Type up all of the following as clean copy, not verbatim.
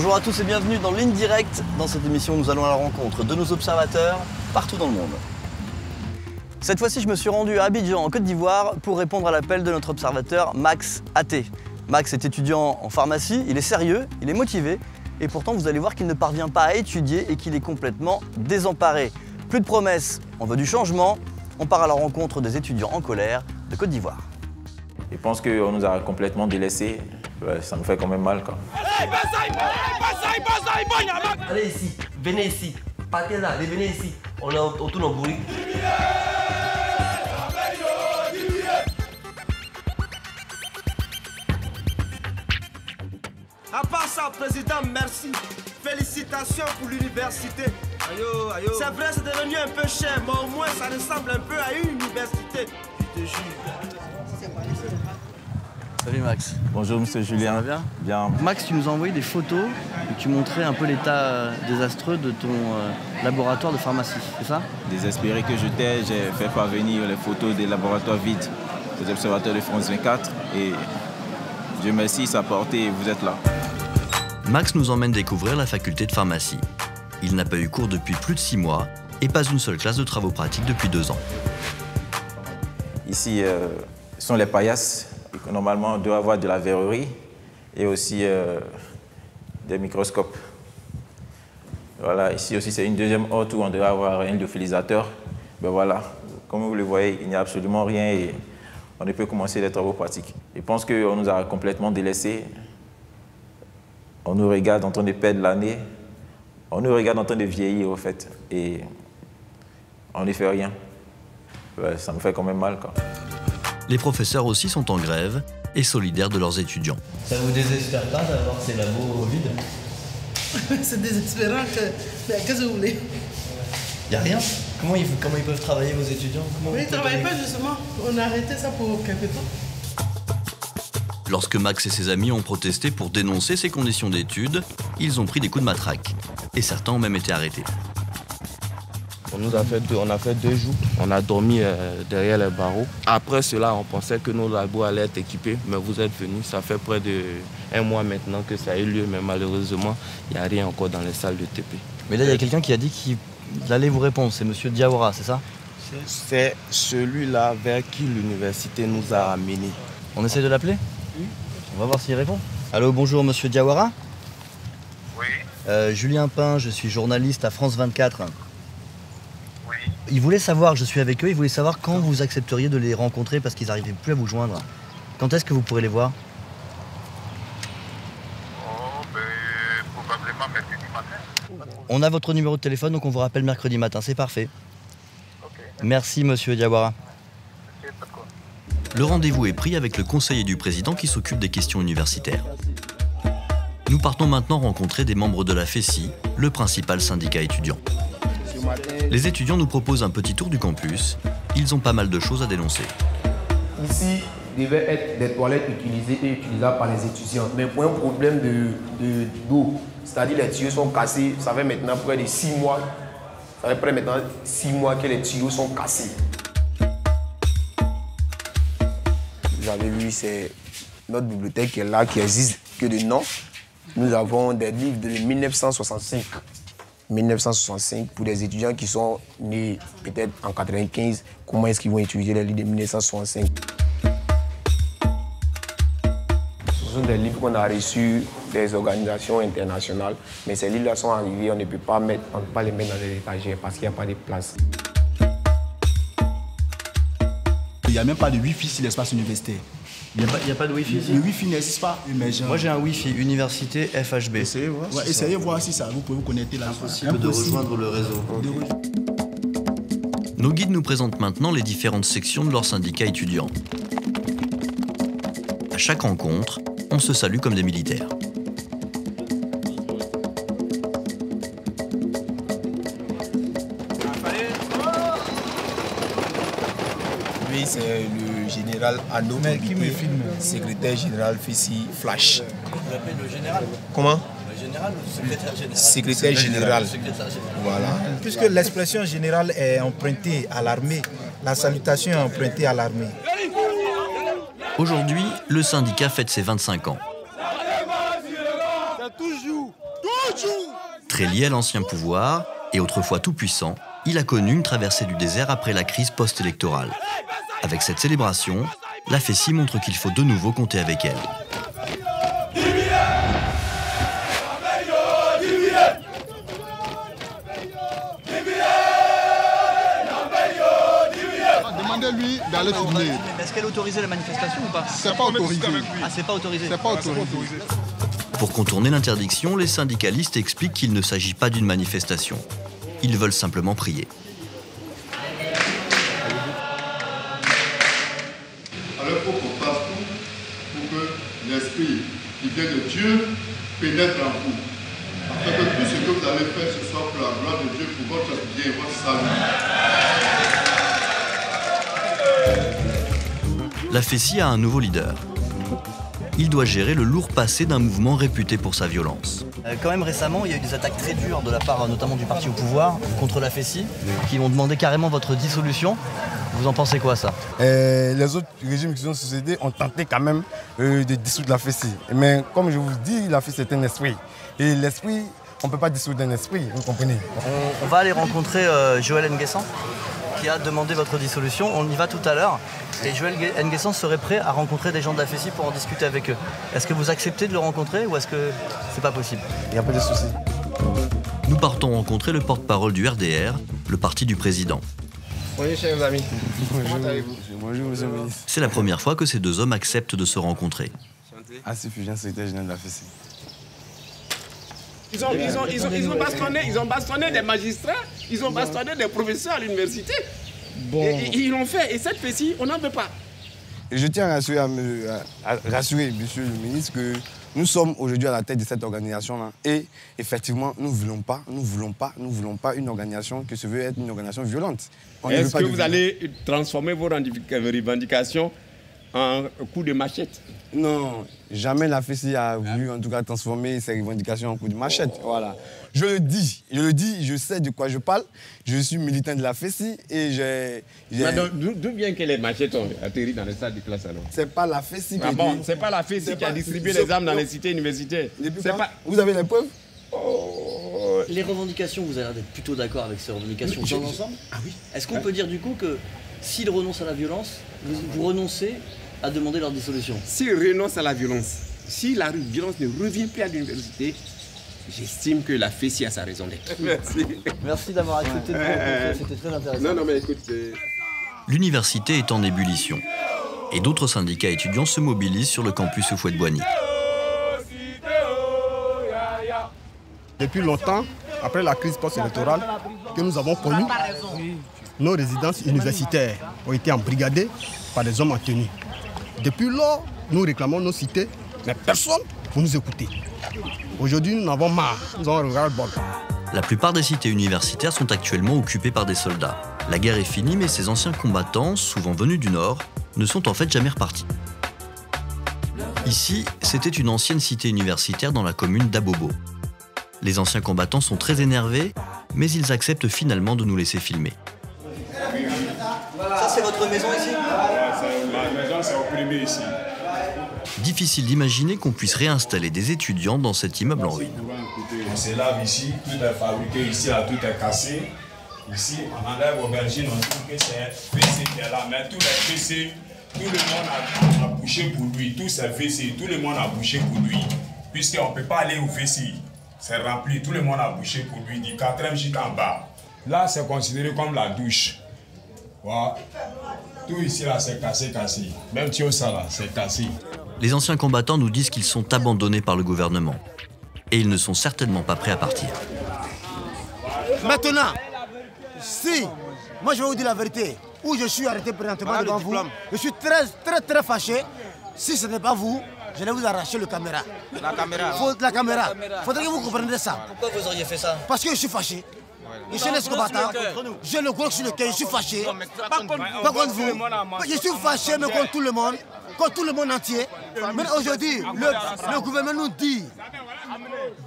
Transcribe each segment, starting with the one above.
Bonjour à tous et bienvenue dans Ligne Directe. Dans cette émission, nous allons à la rencontre de nos observateurs partout dans le monde. Cette fois-ci, je me suis rendu à Abidjan, en Côte d'Ivoire, pour répondre à l'appel de notre observateur Max Até. Max est étudiant en pharmacie, il est sérieux, il est motivé, et pourtant vous allez voir qu'il ne parvient pas à étudier et qu'il est complètement désemparé. Plus de promesses, on veut du changement, on part à la rencontre des étudiants en colère de Côte d'Ivoire. Je pense qu'on nous a complètement délaissés. Ouais, ça nous fait quand même mal, quoi. Allez ici, venez ici. Partez là, venez ici. On est autour de bruit. À part ça, président, merci. Félicitations pour l'université. C'est vrai, c'est devenu un peu cher, mais au moins ça ressemble un peu à une université. Je te jure. Salut Max. Bonjour Monsieur Julien. Ça va bien ? Bien. Max, tu nous as envoyé des photos et tu montrais un peu l'état désastreux de ton laboratoire de pharmacie, c'est ça ? Désespéré que j'étais, j'ai fait parvenir les photos des laboratoires vides aux observateurs de France 24 et Dieu merci, ça a porté et vous êtes là. Max nous emmène découvrir la faculté de pharmacie. Il n'a pas eu cours depuis plus de 6 mois et pas une seule classe de travaux pratiques depuis 2 ans. Ici, ce sont les paillasses. Normalement, on doit avoir de la verrerie et aussi des microscopes. Voilà, ici aussi, c'est une deuxième hôte où on doit avoir un lyophilisateur. Ben voilà, comme vous le voyez, il n'y a absolument rien et on ne peut commencer les travaux pratiques. Je pense qu'on nous a complètement délaissés. On nous regarde en train de perdre l'année. On nous regarde en train de vieillir, au fait. Et on ne fait rien. Ouais, ça me fait quand même mal, quoi. Les professeurs aussi sont en grève et solidaires de leurs étudiants. Ça vous désespère pas d'avoir ces labos vides ? C'est désespérant qu'est-ce que vous voulez? Y a rien ? Comment ils peuvent travailler vos étudiants ? Ils ne travaillent pas justement. On a arrêté ça pour quelque temps. Lorsque Max et ses amis ont protesté pour dénoncer ces conditions d'études, ils ont pris des coups de matraque. Et certains ont même été arrêtés. On a fait 2 jours, on a dormi derrière les barreaux. Après cela, on pensait que nos labos allaient être équipés, mais vous êtes venus, ça fait près d'1 mois maintenant que ça a eu lieu, mais malheureusement, il n'y a rien encore dans les salles de TP. Mais là, il y a quelqu'un qui a dit qu'il allait vous répondre, c'est Monsieur Diawara, c'est ça ? C'est celui-là vers qui l'université nous a amenés. On essaie de l'appeler ? Oui. On va voir s'il répond. Allô, bonjour Monsieur Diawara ? Oui. Julien Pain, je suis journaliste à France 24. Ils voulaient savoir, je suis avec eux, ils voulaient savoir quand vous accepteriez de les rencontrer parce qu'ils n'arrivaient plus à vous joindre. Quand est-ce que vous pourrez les voir ? Probablement mercredi matin. On a votre numéro de téléphone, donc on vous rappelle mercredi matin, c'est parfait. Okay. Merci Monsieur Diawara. Le rendez-vous est pris avec le conseiller du président qui s'occupe des questions universitaires. Nous partons maintenant rencontrer des membres de la FESI, le principal syndicat étudiant. Les étudiants nous proposent un petit tour du campus. Ils ont pas mal de choses à dénoncer. Ici, devaient être des toilettes utilisées et utilisables par les étudiants. Mais pour un problème d'eau, c'est-à-dire les tuyaux sont cassés, ça fait maintenant près de 6 mois. Ça fait près maintenant 6 mois que les tuyaux sont cassés. Vous avez vu, c'est notre bibliothèque qui est là, qui existe que de nom. Nous avons des livres de 1965. 1965 pour des étudiants qui sont nés peut-être en 95. Comment est-ce qu'ils vont utiliser les livres de 1965? Ce sont des livres qu'on a reçus des organisations internationales, mais ces livres-là sont arrivés, on ne peut pas les mettre dans les étagères parce qu'il n'y a pas de place. Il n'y a même pas de Wi-Fi sur l'espace universitaire. Il n'y a pas de Wi-Fi ici ? Le Wi-Fi n'existe pas. Moi j'ai un Wi-Fi, Université FHB. Essayez voir. Ouais, essayez voir si ça, vous pouvez vous connecter là. Impossible de rejoindre le réseau. Nos guides nous présentent maintenant les différentes sections de leur syndicat étudiant. À chaque rencontre, on se salue comme des militaires. Lui, c'est le général Anno, secrétaire général FESI Flash. Vous appelez le général ? Comment ? Le général ou le secrétaire général ? Secrétaire général. Voilà. Puisque l'expression générale est empruntée à l'armée, la salutation est empruntée à l'armée. Aujourd'hui, le syndicat fête ses 25 ans. C'est toujours Très lié à l'ancien pouvoir et autrefois tout-puissant, il a connu une traversée du désert après la crise post-électorale. Avec cette célébration, la FESI montre qu'il faut de nouveau compter avec elle. Demandez-lui d'aller tourner. Est-ce qu'elle a autorisé la manifestation ou pas? C'est pas autorisé. Ah, c'est pas autorisé. C'est pas autorisé. Pour contourner l'interdiction, les syndicalistes expliquent qu'il ne s'agit pas d'une manifestation. Ils veulent simplement prier. Alors il faut qu'on fasse tout pour que l'esprit qui vient de Dieu pénètre en vous. Afin que tout ce que vous allez faire, ce soit pour la gloire de Dieu, pour votre bien et votre salut. La FESI a un nouveau leader. Il doit gérer le lourd passé d'un mouvement réputé pour sa violence. Quand même récemment, il y a eu des attaques très dures de la part notamment du parti au pouvoir contre la FESI, qui ont demandé carrément votre dissolution. Vous en pensez quoi, ça? Les autres régimes qui sont succédés ont tenté quand même de dissoudre la FESI. Mais comme je vous dis, la FESI est un esprit. Et l'esprit, on ne peut pas dissoudre un esprit, vous comprenez? On va aller rencontrer Joël Nguessan, qui a demandé votre dissolution. On y va tout à l'heure. Et Joël Nguessan serait prêt à rencontrer des gens de la FESI pour en discuter avec eux. Est-ce que vous acceptez de le rencontrer ou est-ce que c'est pas possible? Il n'y a pas de souci. Nous partons rencontrer le porte-parole du RDR, le parti du président. Bonjour, chers amis. Comment allez-vous? Bonjour, monsieur le ministre. C'est la première fois que ces deux hommes acceptent de se rencontrer. Assis Fusion, secrétaire général de la FESI. Ils ont bastonné des magistrats, ils ont bastonné des professeurs à l'université. Bon. Ils l'ont fait. Et cette FESI, on n'en veut pas. Je tiens à rassurer, monsieur le ministre, que nous sommes aujourd'hui à la tête de cette organisation-là. Et effectivement, nous ne voulons pas une organisation qui se veut être une organisation violente. Est-ce que vous allez transformer vos revendications en coup de machette? Non, jamais la FESI a voulu en tout cas transformer ses revendications en coup de machette. Voilà. Je le dis, je sais de quoi je parle. Je suis militant de la FESI et j'ai... D'où vient que les machettes ont atterri dans les salles de classe alors? C'est pas la FESI qui c'est pas la FESI qui a distribué les armes dans les cités universitaires. Vous avez les preuves? Les revendications, vous avez l'air d'être plutôt d'accord avec ces revendications dans l'ensemble? Ah oui. Est-ce qu'on peut dire du coup que s'ils renoncent à la violence, vous renoncez à demander leur dissolution? S'ils renoncent à la violence, si la violence ne revient plus à l'université, j'estime que la FESI a sa raison d'être. Merci. Merci d'avoir accepté de me rencontrer, c'était très intéressant. Non, mais écoute, L'université est en ébullition. Et d'autres syndicats étudiants se mobilisent sur le campus Houphouët-Boigny. Depuis longtemps, après la crise post-électorale que nous avons connue, nos résidences universitaires ont été embrigadées par des hommes en tenue. Depuis lors, nous réclamons nos cités, mais personne pour nous écouter. Aujourd'hui, nous en avons marre, nous avons regardé le bol. La plupart des cités universitaires sont actuellement occupées par des soldats. La guerre est finie, mais ces anciens combattants, souvent venus du Nord, ne sont en fait jamais repartis. Ici, c'était une ancienne cité universitaire dans la commune d'Abobo. Les anciens combattants sont très énervés, mais ils acceptent finalement de nous laisser filmer. Ça, c'est votre maison ici? Ma maison, c'est opprimé ici. Difficile d'imaginer qu'on puisse réinstaller des étudiants dans cet immeuble en ruine. On se lave ici, tout est fabriqué ici, là, tout est cassé. Ici, on enlève aubergine, on trouve que c'est WC qui est là. Mais tous les WC, tout le monde a bouché pour lui. Tous ces WC, tout le monde a bouché pour lui. Puisqu'on ne peut pas aller au WC. C'est rempli, tout le monde a bouché pour lui, du 4e jusqu'en bas. Là, c'est considéré comme la douche. Voilà. Tout ici, là, c'est cassé. Même tu ça, là, c'est cassé. Les anciens combattants nous disent qu'ils sont abandonnés par le gouvernement. Et ils ne sont certainement pas prêts à partir. Maintenant, si, moi je vais vous dire la vérité, où je suis arrêté présentement devant vous, je suis très fâché. Si ce n'est pas vous, je vais vous arracher le caméra. La caméra? La caméra. Faudrait que vous compreniez ça. Pourquoi vous auriez fait ça? Parce que je suis fâché. Je suis un ex-combattant. J'ai le gros sur le cœur, je suis fâché. Pas contre vous. Je suis fâché, mais contre tout le monde. Contre tout le monde entier. Mais aujourd'hui, le gouvernement nous dit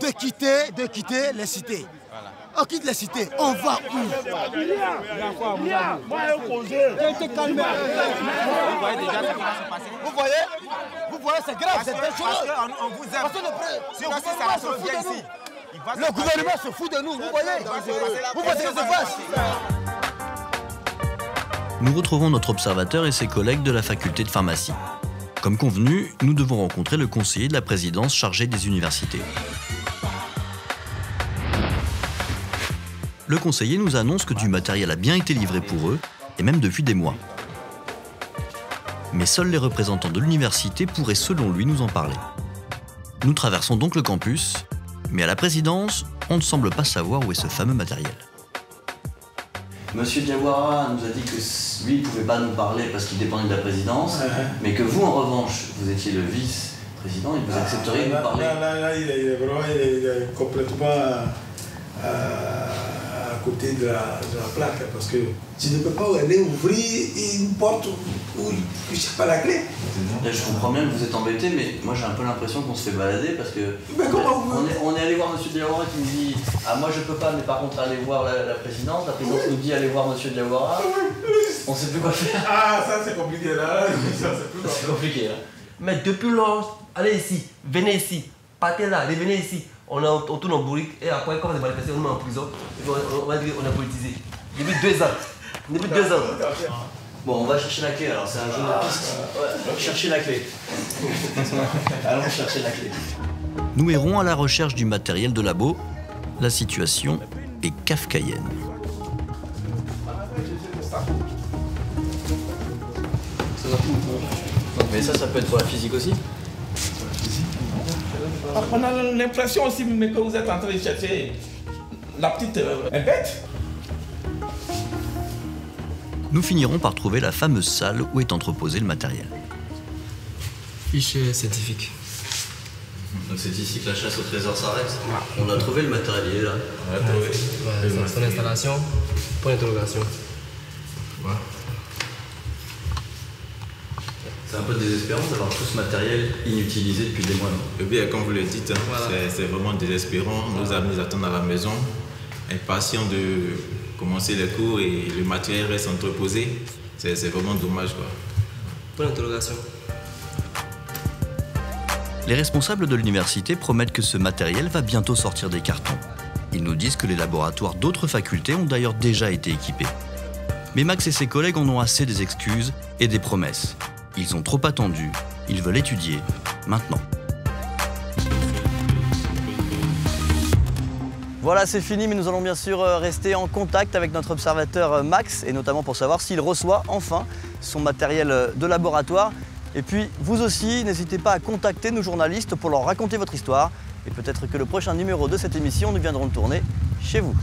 de quitter les cités. On quitte les cités, on va où? Vous voyez, c'est grave, c'est très chaud. On vous aime. Si on vous ça vient ici. Le gouvernement se fout de nous, vous voyez? Vous voyez ce qui se passe? Nous retrouvons notre observateur et ses collègues de la faculté de pharmacie. Comme convenu, nous devons rencontrer le conseiller de la présidence chargé des universités. Le conseiller nous annonce que du matériel a bien été livré pour eux, et même depuis des mois. Mais seuls les représentants de l'université pourraient, selon lui, nous en parler. Nous traversons donc le campus, mais à la présidence, on ne semble pas savoir où est ce fameux matériel. Monsieur Diawara nous a dit que lui, il ne pouvait pas nous parler parce qu'il dépendait de la présidence, mais que vous, en revanche, vous étiez le vice-président et vous accepteriez de nous parler. Là, il est vraiment complètement à côté de la plaque, parce que tu ne peux pas aller ouvrir une porte où je sais pas la clé. Là, je comprends bien que vous êtes embêté, mais moi j'ai un peu l'impression qu'on se fait balader parce que on est allé voir Monsieur Diawara qui nous dit « Ah moi je peux pas, mais par contre aller voir la présidence. La présidence nous dit allez voir Monsieur Diawara. On sait plus quoi faire. » Ah ça c'est compliqué là, c'est compliqué là. Mais depuis lors, allez ici, venez ici, partez là, revenez ici. On tourne en bourrique et après, quand on est manifesté, on est en prison. On va dire qu'on est politisé. Depuis 2 ans. Depuis 2 ans. Bon, on va chercher la clé alors, c'est un jeu de piste. Ouais. Chercher la clé. Allons chercher la clé. Nous errons à la recherche du matériel de labo. La situation est kafkaïenne. Mais ça peut être pour la physique aussi? On a l'impression aussi que vous êtes en train de chercher la petite bête. Nous finirons par trouver la fameuse salle où est entreposé le matériel. Fichier scientifique. Donc c'est ici que la chasse au trésor s'arrête. On a trouvé le matériel, il est là. On l'a trouvé. Ouais, son installation, point d'interrogation. Ouais. C'est un peu désespérant d'avoir tout ce matériel inutilisé depuis des mois. Eh bien, comme vous le dites, hein, voilà. C'est vraiment désespérant. Nos amis attendent à la maison, impatients de commencer les cours et le matériel reste entreposé. C'est vraiment dommage, quoi. Point d'interrogation. Les responsables de l'université promettent que ce matériel va bientôt sortir des cartons. Ils nous disent que les laboratoires d'autres facultés ont d'ailleurs déjà été équipés. Mais Max et ses collègues en ont assez des excuses et des promesses. Ils ont trop attendu, ils veulent étudier, maintenant. Voilà, c'est fini, mais nous allons bien sûr rester en contact avec notre observateur Max, et notamment pour savoir s'il reçoit enfin son matériel de laboratoire. Et puis, vous aussi, n'hésitez pas à contacter nos journalistes pour leur raconter votre histoire. Et peut-être que le prochain numéro de cette émission, nous viendrons tourner chez vous.